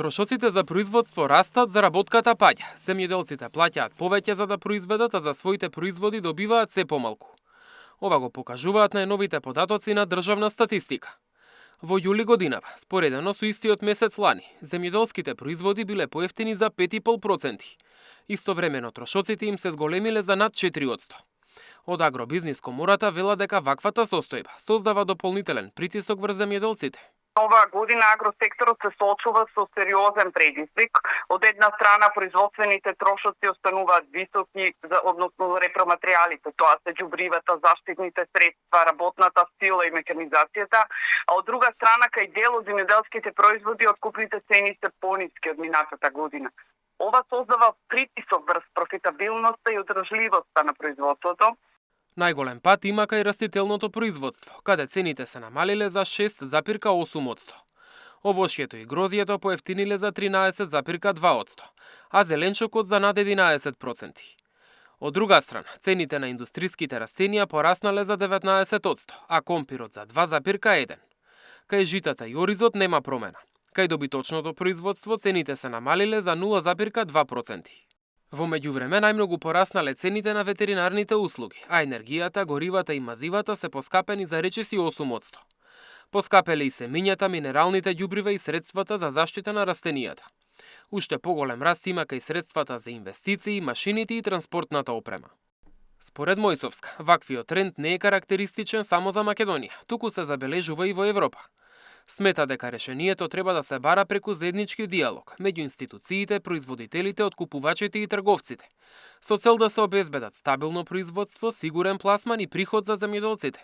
Трошоците за производство растат, заработката паѓа. Земјоделците плаќаат повеќе за да произведат, а за своите производи добиваат се помалку. Ова го покажуваат најновите податоци на државна статистика. Во јули годинава, споредено со истиот месец лани, земјоделските производи биле поевтини за 5,5%. Истовремено трошоците им се зголемиле за над 4%. Од Агробизнис комората велат дека ваквата состојба создава дополнителен притисок врз земјоделците. Оваа година агросекторот се соочува со сериозен предизвик. Од една страна производствените трошоци остануваат високи, односно репроматеријалите, тоа се џубривата, заштитните средства, работната сила и механизацијата, а од друга страна кај дел од земјоделските производи откупните цени се пониски од минатата година. Ова создава притисок врз профитабилноста и одржливоста на производството. Најголем пат има кај растителното производство, каде цените се намалиле за 6,8%. Овошјето и грозјето поевтиниле за 13,2%, а зеленчокот за над 11%. Од друга страна, цените на индустриските растенија пораснале за 19%, а компирот за 2,1%. Кај житата и оризот нема промена. Кај добиточното производство цените се намалиле за 0,2%. Во меѓувреме најмногу пораснале цените на ветеринарните услуги, а енергијата, горивата и мазивата се поскапени за речиси 8%. Поскапеле и семињата, минералните ѓубрива и средствата за заштита на растенијата. Уште поголем раст има кај средствата за инвестиции, машините и транспортната опрема. Според Мојсовска, ваквиот тренд не е карактеристичен само за Македонија, туку се забележува и во Европа. Смета дека решението треба да се бара преку заеднички диалог меѓу институциите, производителите, откупувачите и трговците, со цел да се обезбедат стабилно производство, сигурен пласман и приход за земјоделците.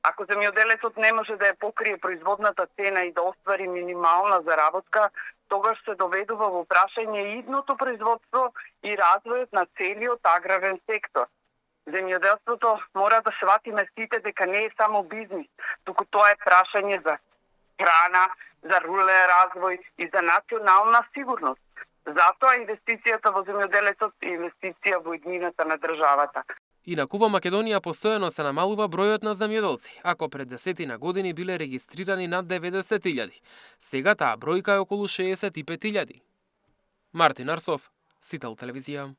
Ако земјоделецот не може да ја покрие производната цена и да оствари минимална заработка, тогаш се доведува во прашање идното производство и развојот на целиот аграрен сектор. Земјоделството мора да сватиме сите дека не е само бизнис, туку тоа е прашање за храна, за рурален развој и за национална сигурност. Затоа инвестицијата во земјоделецот е инвестиција во иднината на државата. Инаку во Македонија постојано се намалува бројот на земјоделци, ако пред 10 години биле регистрирани над 90.000. Сега таа бројка е околу 65.000. Мартин Арсов, Сител телевизија.